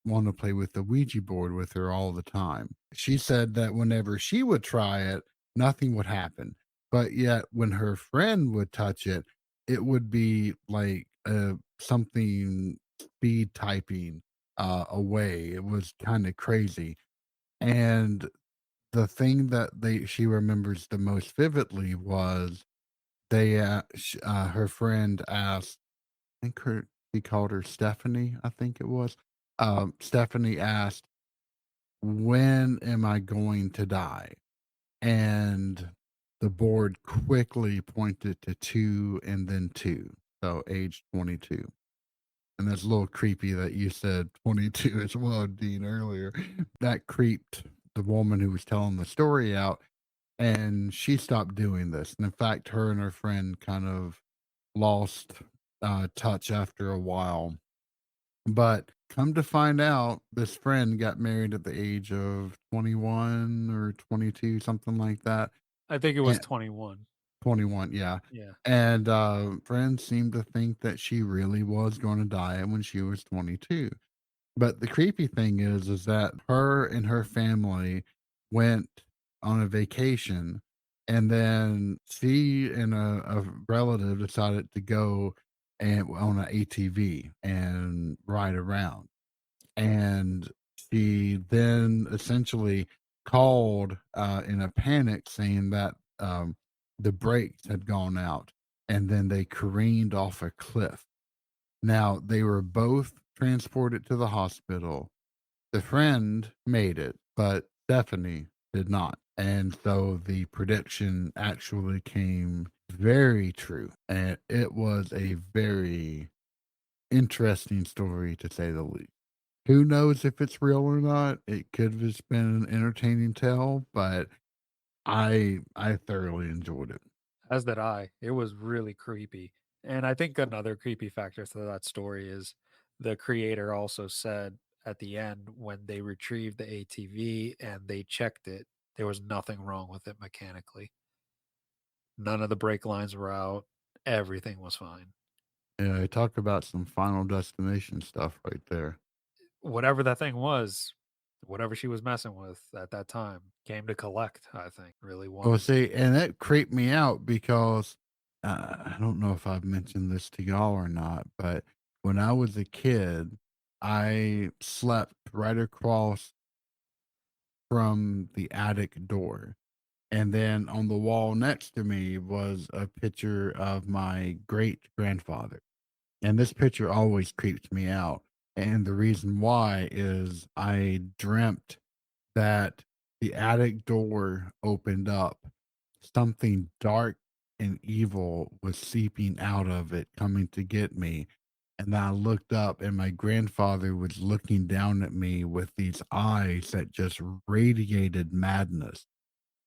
S3: want to play with the Ouija board with her all the time. She said that whenever she would try it, nothing would happen. But yet, when her friend would touch it, it would be like something speed typing away. It was kind of crazy. And the thing that she remembers the most vividly was her friend asked, I think he called her Stephanie, I think it was. Stephanie asked, "When am I going to die?" And the board quickly pointed to 2 and then 2, so age 22. And that's a little creepy that you said 22 as well, Dean, earlier. That creeped the woman who was telling the story out, and she stopped doing this. And in fact, her and her friend kind of lost touch after a while. But come to find out, this friend got married at the age of 21 or 22, something like that.
S1: I think it was
S3: And
S1: 21.
S3: 21, yeah.
S1: Yeah.
S3: And friends seemed to think that she really was going to die when she was 22. But the creepy thing is that her and her family went on a vacation, and then she and a relative decided to go and on an ATV and ride around. And she then essentially called in a panic, saying that the brakes had gone out, and then they careened off a cliff. Now, they were both transported to the hospital. The friend made it, but Stephanie did not. And so the prediction actually came very true. And it was a very interesting story, to say the least. Who knows if it's real or not? It could have just been an entertaining tale, but I thoroughly enjoyed it.
S1: As did I. It was really creepy. And I think another creepy factor to that story is the creator also said at the end when they retrieved the ATV and they checked it, there was nothing wrong with it mechanically. None of the brake lines were out. Everything was fine.
S3: Yeah, talk about some Final Destination stuff right there.
S1: Whatever that thing was, whatever she was messing with at that time, came to collect, I think. Really
S3: Well,
S1: wanted.
S3: see, and that creeped me out because I don't know if I've mentioned this to y'all or not, but when I was a kid, I slept right across from the attic door. And then on the wall next to me was a picture of my great grandfather. And this picture always creeps me out. And the reason why is I dreamt that the attic door opened up. Something dark and evil was seeping out of it, coming to get me. And I looked up, and my grandfather was looking down at me with these eyes that just radiated madness.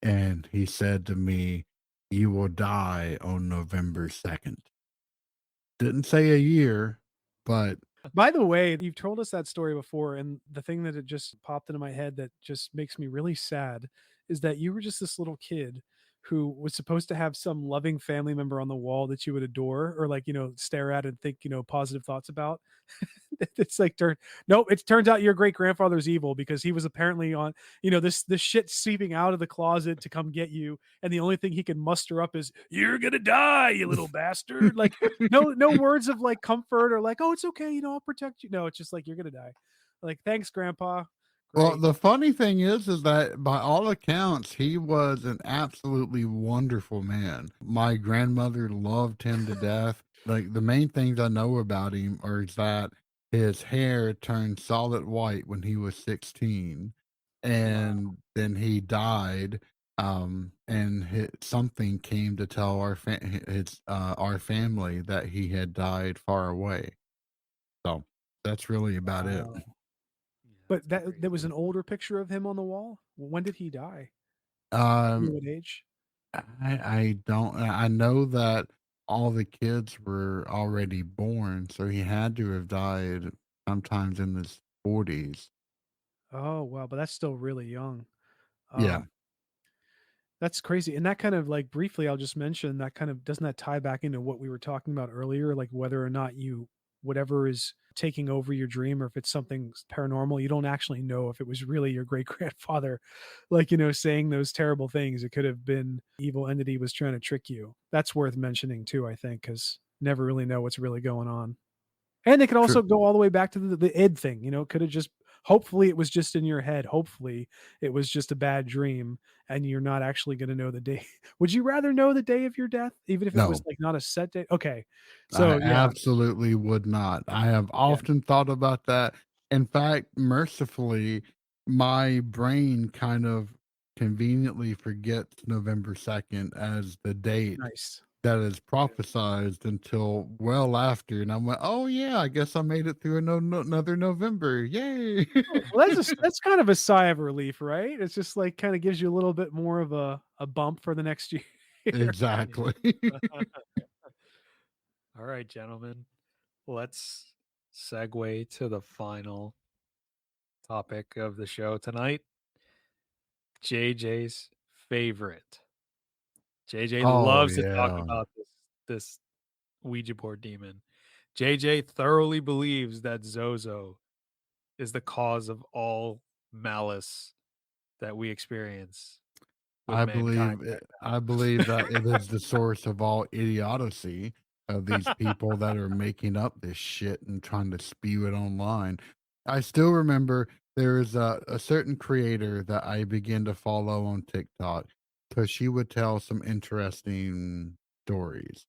S3: And he said to me, "You will die on November 2nd." Didn't say a year, but
S2: By the way, you've told us that story before, and the thing that it just popped into my head that just makes me really sad is that you were just this little kid who was supposed to have some loving family member on the wall that you would adore or like, stare at and think, positive thoughts about. It's like nope, it turns out your great grandfather's evil because he was apparently on, this shit seeping out of the closet to come get you, and the only thing he can muster up is "You're gonna die, you little bastard." Like no words of like comfort or like, "Oh, it's okay, I'll protect you." No, it's just like you're gonna die. Like, thanks, grandpa.
S3: well,
S2: Great.
S3: the funny thing is that by all accounts, he was an absolutely wonderful man. My grandmother loved him to death. Like the main things I know about him are that his hair turned solid white when he was 16,
S2: Wow.
S3: and then he died. And something came to tell our family that he had died far away. So that's really about it.
S2: Wow.
S1: Yeah,
S2: But
S1: that's
S2: that there was
S1: crazy.
S2: an older picture of him on the wall? When did he die? You know
S3: Um,
S2: what age?
S3: I don't I know that all the kids were already born, so he had to have died sometimes in his 40s.
S2: Oh, wow, but that's still really young.
S3: Yeah,
S2: Um, That's crazy, and that kind of like briefly, I'll just mention that kind of doesn't that tie back into what we were talking about earlier, like whether or not you whatever is taking over your dream or if it's something paranormal, you don't actually know if it was really your great grandfather, like, saying those terrible things. It could have been evil entity was trying to trick you. That's worth mentioning too, I think, because never really know what's really going on. And it could also
S3: true.
S2: go all the way back to the id thing, it could have just hopefully it was just in your head. Hopefully it was just a bad dream and you're not actually going to know the day. Would you rather know the day of your death even if it was
S3: No,
S2: like not a set day? Okay.
S3: I
S2: So yeah,
S3: absolutely would not. I have
S2: yeah,
S3: often thought about that. In fact, mercifully, my brain kind of conveniently forgets November 2nd as the date
S2: nice.
S3: that is prophesized until well after, and I'm like, "Oh, yeah, I guess I made it through another November, yay."
S2: Oh, well, that's kind of a sigh of relief, right? It's just like kind of gives you a little bit more of a bump for the next year.
S1: Yeah.
S3: Exactly.
S1: All right, gentlemen. Let's segue to the final topic of the show tonight. JJ's favorite. JJ
S3: Oh,
S1: loves to talk
S3: yeah.
S1: about this Ouija board demon. JJ thoroughly believes that ZoZo is the cause of all malice that we experience with mankind right
S3: I believe that it is the source of all idiocy of these people that are making up this shit and trying to spew it online. I still remember there is a certain creator that I began to follow on TikTok because she would tell some interesting stories.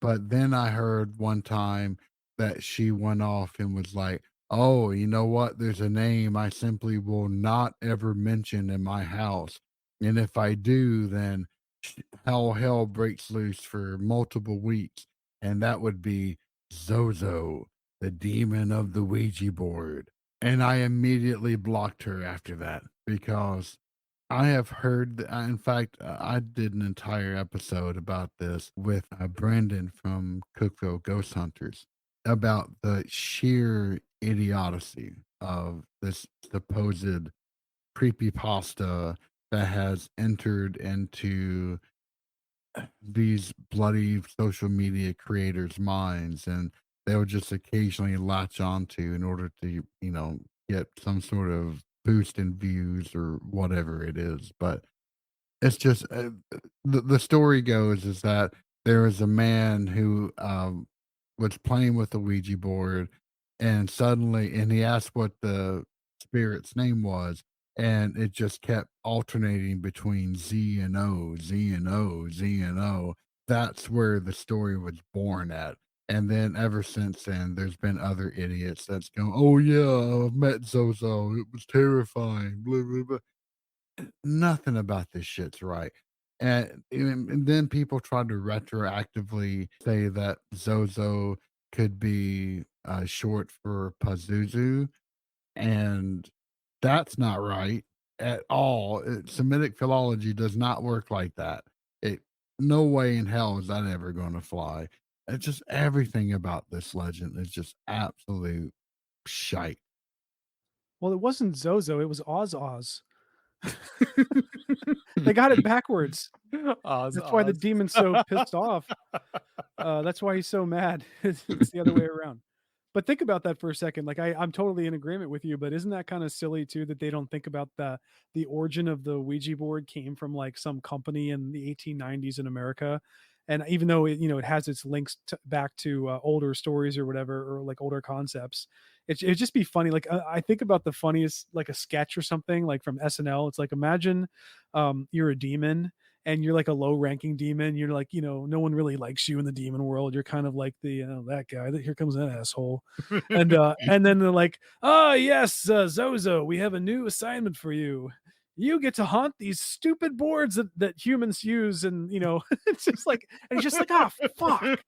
S3: But then I heard one time that she went off and was like, "Oh, you know what? There's a name I simply will not ever mention in my house, and if I do, then hell breaks loose for multiple weeks, and that would be Zozo, the demon of the Ouija board." And I immediately blocked her after that because I have heard, in fact, I did an entire episode about this with Brandon from Cookville Ghost Hunters. about the sheer idiocy of this supposed creepypasta that has entered into these bloody social media creators' minds, and they'll just occasionally latch onto in order to, get some sort of boost in views or whatever it is. But it's just the story goes is that there was a man who was playing with the Ouija board, and suddenly, and he asked what the spirit's name was, and it just kept alternating between Z and O, Z and O, Z and O. That's where the story was born at. And then ever since then, there's been other idiots that's going, "Oh yeah, I've met Zozo. It was terrifying." Blah blah blah. Nothing about this shit's right. And then people try to retroactively say that Zozo could be short for Pazuzu, and that's not right at all. Semitic philology does not work like that. It No way in hell is that ever going to fly. It's just everything about this legend is just absolute shite.
S2: Well, it wasn't Zozo, it was Oz Oz. They got it backwards.
S1: Oz,
S2: That's why the
S1: Oz.
S2: demon's so pissed off. That's why he's so mad. It's the other way around. But think about that for a second. Like I'm totally in agreement with you, but isn't that kind of silly too that they don't think about the origin of the Ouija board came from like some company in the 1890s in America, and even though it has its links back to older stories or whatever or like older concepts, it'd just be funny. Like I think about the funniest like a sketch or something like from SNL. It's like imagine you're a demon and you're like a low ranking demon. You're like, no one really likes you in the demon world. You're kind of like the, that guy that here comes that asshole. And then they're like, oh yes, Zozo, we have a new assignment for you. You get to haunt these stupid boards that humans use. And, it's just like, and it's just like, ah, fuck.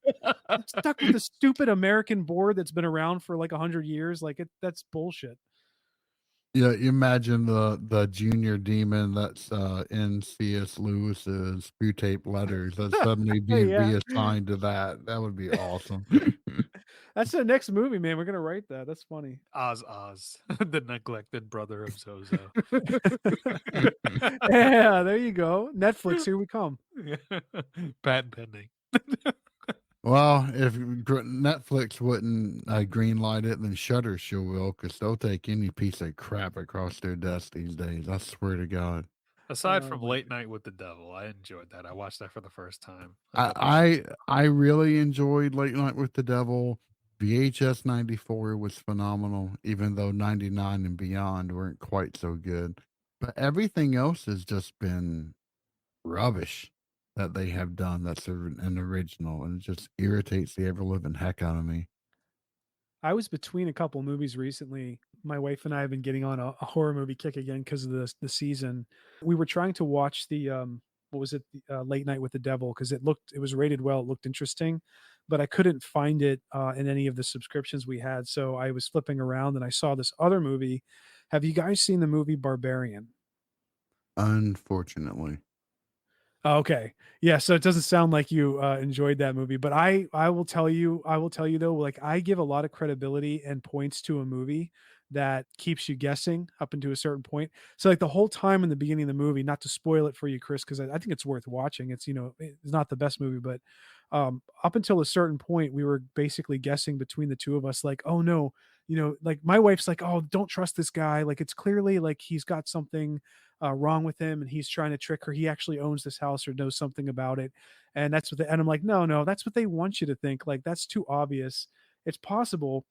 S2: I'm stuck with a stupid American board that's been around for like 100 years. Like that's bullshit.
S3: Yeah, you imagine the junior demon that's in C.S. Lewis's Screw Tape Letters that's suddenly being
S2: Yeah.
S3: reassigned to that. That would be awesome.
S2: That's the next movie, man. We're gonna write that. That's funny.
S1: Oz, Oz, the neglected brother of Zozo.
S2: Yeah, there you go. Netflix, here we come.
S1: Patent pending.
S3: Well, if Netflix wouldn't greenlight it, then Shutter sure will, because they'll take any piece of crap across their desk these days. I swear to God.
S1: Aside
S2: Oh
S1: from
S2: my
S1: Late
S2: god.
S1: Night with the Devil, I enjoyed that. I watched that for the first time a couple months
S3: I
S1: ago.
S3: I really enjoyed Late Night with the Devil. VHS 94 was phenomenal, even though 99 and beyond weren't quite so good. But everything else has just been rubbish that they have done that's an original, and it just irritates the ever living heck out of me.
S2: I was between a couple movies recently. My wife and I have been getting on a horror movie kick again because of the season. We were trying to watch the what was it, the, Late Night with the Devil, because it was rated well, it looked interesting, but I couldn't find it in any of the subscriptions we had. So I was flipping around and I saw this other movie. Have you guys seen the movie Barbarian?
S3: Unfortunately.
S2: Oh, okay. Yeah, so it doesn't sound like you enjoyed that movie, but I will tell you though, like I give a lot of credibility and points to a movie that keeps you guessing up into a certain point. So like the whole time in the beginning of the movie, not to spoil it for you, Chris, because I think it's worth watching. It's not the best movie, but up until a certain point, we were basically guessing between the two of us, like, oh no, like my wife's like, oh, don't trust this guy. Like it's clearly like he's got something wrong with him and he's trying to trick her. He actually owns this house or knows something about it. And and I'm like, no, no, that's what they want you to think. Like, that's too obvious. It's possible.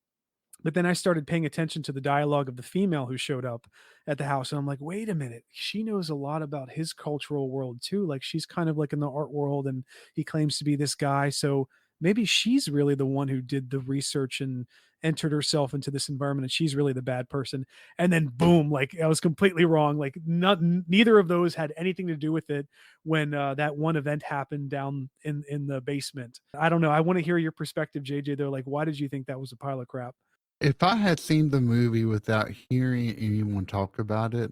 S2: But then I started paying attention to the dialogue of the female who showed up at the house. And I'm like, wait a minute. She knows a lot about his cultural world too. Like she's kind of like in the art world and he claims to be this guy. So maybe she's really the one who did the research and entered herself into this environment and she's really the bad person. And then boom, like I was completely wrong. Like neither of those had anything to do with it when that one event happened down in the basement. I don't know. I want to hear your perspective, JJ. They're like, why did you think that was a pile of crap?
S3: If I had seen the movie without hearing anyone talk about it,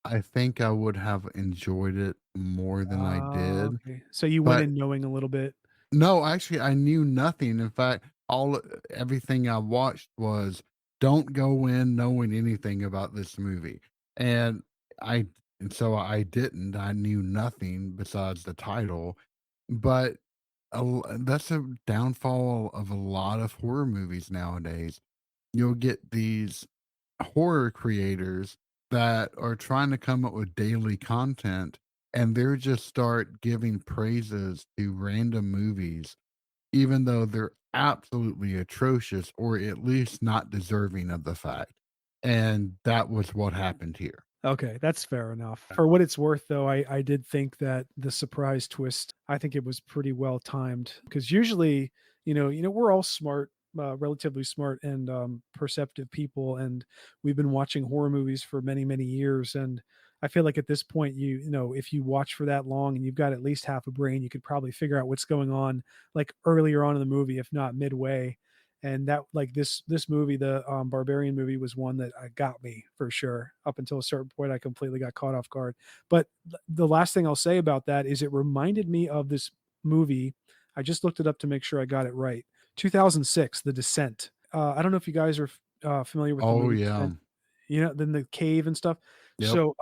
S3: I think I would have enjoyed it more than I
S2: Oh,
S3: did.
S2: okay. So you went
S3: But
S2: in knowing a little bit.
S3: no, actually, I knew nothing. In fact, everything I watched was don't go in knowing anything about this movie. And I and so I didn't. I knew nothing besides the title. But that's a downfall of a lot of horror movies nowadays. You'll get these horror creators that are trying to come up with daily content, and they're just start giving praises to random movies even though they're absolutely atrocious or at least not deserving of the fact. And that was what happened here.
S2: Okay, that's fair enough. For what it's worth, though, I did think that the surprise twist, I think it was pretty well timed because usually, we're all smart, relatively smart and perceptive people, and we've been watching horror movies for many, many years. And I feel like at this point, if you watch for that long and you've got at least half a brain, you could probably figure out what's going on like earlier on in the movie, if not midway. And that, like, this movie, the Barbarian movie, was one that got me for sure. Up until a certain point, I completely got caught off guard. But the last thing I'll say about that is it reminded me of this movie. I just looked it up to make sure I got it right. 2006, The Descent. I don't know if you guys are familiar with the
S3: Oh
S2: movie
S3: yeah.
S2: Descent. Then the cave and stuff.
S3: Yep.
S2: So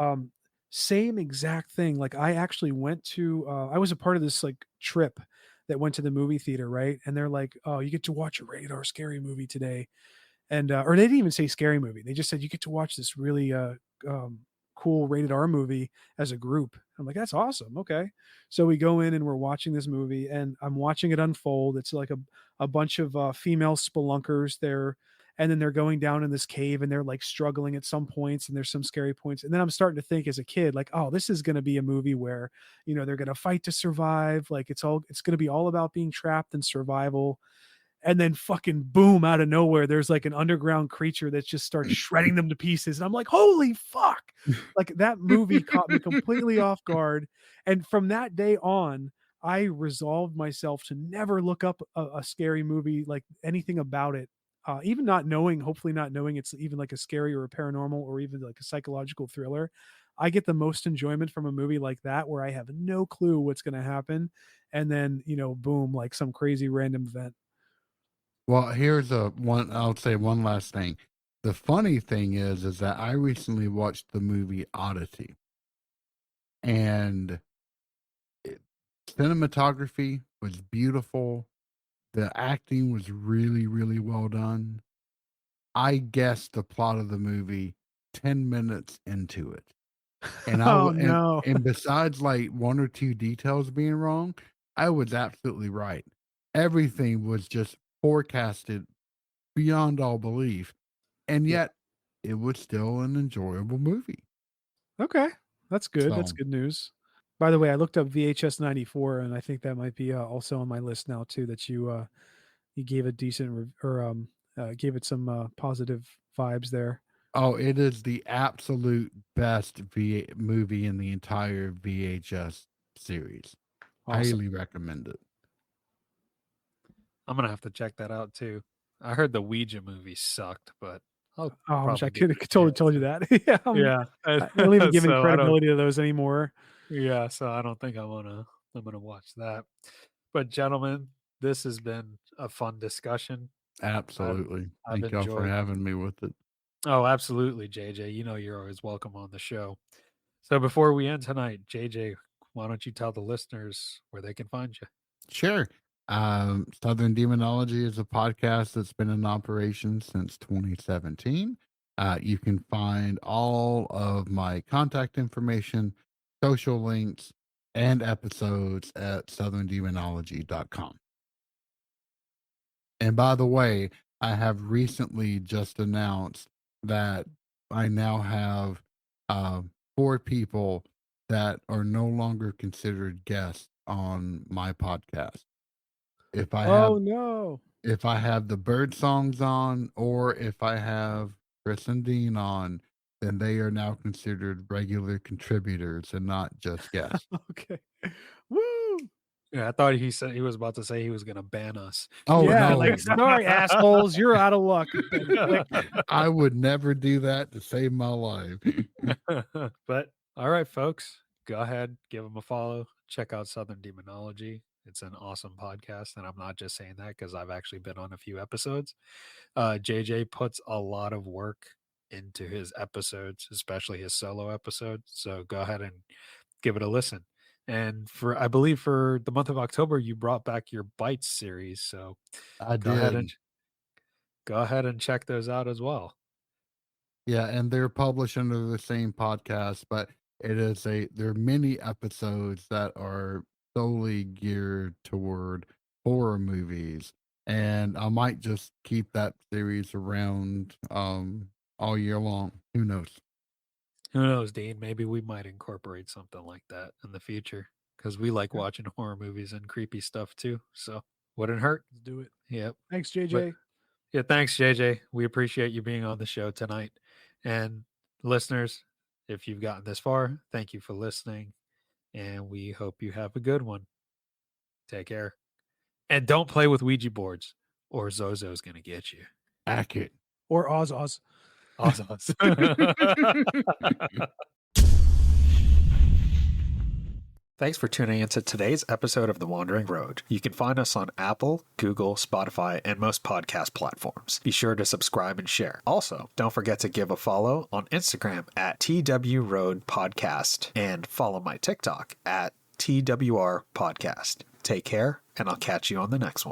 S2: same exact thing. Like, I actually went to I was a part of this like trip that went to the movie theater, right? And they're like, "Oh, you get to watch a rated R scary movie today." And or they didn't even say scary movie. They just said you get to watch this really cool rated R movie as a group. I'm like, that's awesome. Okay. So we go in and we're watching this movie and I'm watching it unfold. It's like a bunch of female spelunkers there. And then they're going down in this cave and they're like struggling at some points and there's some scary points. And then I'm starting to think as a kid, like, oh, this is going to be a movie where, they're going to fight to survive. Like it's going to be all about being trapped and survival. And then fucking boom, out of nowhere, there's like an underground creature that just starts shredding them to pieces. And I'm like, holy fuck. Like, that movie caught me completely off guard. And from that day on, I resolved myself to never look up a scary movie, like anything about it. Even hopefully not knowing it's even like a scary or a paranormal or even like a psychological thriller. I get the most enjoyment from a movie like that where I have no clue what's going to happen. And then, boom, like some crazy random event.
S3: Well, here's I'll say one last thing. The funny thing is that I recently watched the movie Oddity, and cinematography was beautiful. The acting was really, really well done. I guessed the plot of the movie 10 minutes into it. And I
S2: Oh
S3: w
S2: no.
S3: and besides, like, 1 or 2 details being wrong, I was absolutely right. Everything was just forecasted beyond all belief, and
S2: Yeah.
S3: yet it was still an enjoyable movie.
S2: Okay. That's good. That's
S3: So,
S2: good news. By the way, I looked up VHS 94 and I think that might be also on my list now too, that you gave a decent or gave it some positive vibes there.
S3: oh, it is the absolute best movie in the entire VHS series.
S2: Awesome.
S3: Highly recommend it.
S1: I'm gonna have to check that out too. I heard the Ouija movie sucked, but I'll
S2: Oh, which I
S1: probably give
S2: could
S1: it
S2: have
S1: a
S2: totally
S1: chance.
S2: told you that. Yeah.
S1: Yeah,
S2: I don't even give any
S1: so I don't.
S2: credibility to those anymore.
S1: Yeah, so I don't think I'm gonna watch that. But gentlemen, this has been a fun discussion. I've
S3: Absolutely.
S1: I've
S3: Thank y'all for
S1: enjoyed.
S3: having me with it.
S1: Oh, absolutely, JJ. You know you're always welcome on the show. So before we end tonight, JJ, why don't you tell the listeners where they can find you?
S3: Sure. Southern Demonology is a podcast that's been in operation since 2017. You can find all of my contact information, social links, and episodes at southerndemonology.com. And by the way, I have recently just announced that I now have 4 people that are no longer considered guests on my podcast. If I have
S2: Oh no.
S3: if I have the bird songs on or if I have Chris and Dean on, then they are now considered regular contributors and not just guests.
S2: Okay. Woo.
S1: Yeah, I thought he said he was about to say he was gonna ban us.
S3: Oh
S2: Yeah,
S3: no,
S2: like, sorry, assholes, you're out of luck. Ben, click.
S3: I would never do that to save my life.
S1: But all right, folks, go ahead, give them a follow. Check out Southern Demonology. It's an awesome podcast, and I'm not just saying that because I've actually been on a few episodes. JJ puts a lot of work into his episodes, especially his solo episodes. So go ahead and give it a listen. And I believe for the month of October, you brought back your Bites series. So
S3: I
S1: go ahead
S3: did.
S1: and go ahead and check those out as well.
S3: Yeah, and they're published under the same podcast, but they're mini episodes that are solely geared toward horror movies. And I might just keep that series around all year long. Who knows?
S1: Who knows, Dean? Maybe we might incorporate something like that in the future because we like
S2: Yeah.
S1: watching horror movies and creepy stuff too. So wouldn't hurt.
S2: Let's do it.
S1: Yep.
S2: Thanks,
S1: But
S2: JJ.
S1: yeah, thanks, JJ. We appreciate you being on the show tonight. And listeners, if you've gotten this far, thank you for listening. And we hope you have a good one. Take care. And don't play with Ouija boards or Zozo's going to get you.
S3: Accurate.
S2: Or Oz.
S1: Awesome. Thanks for tuning into today's episode of The Wandering Road. You can find us on Apple, Google, Spotify, and most podcast platforms. Be sure to subscribe and share. Also, don't forget to give a follow on Instagram at twroadpodcast and follow my TikTok at twrpodcast. Take care, and I'll catch you on the next one.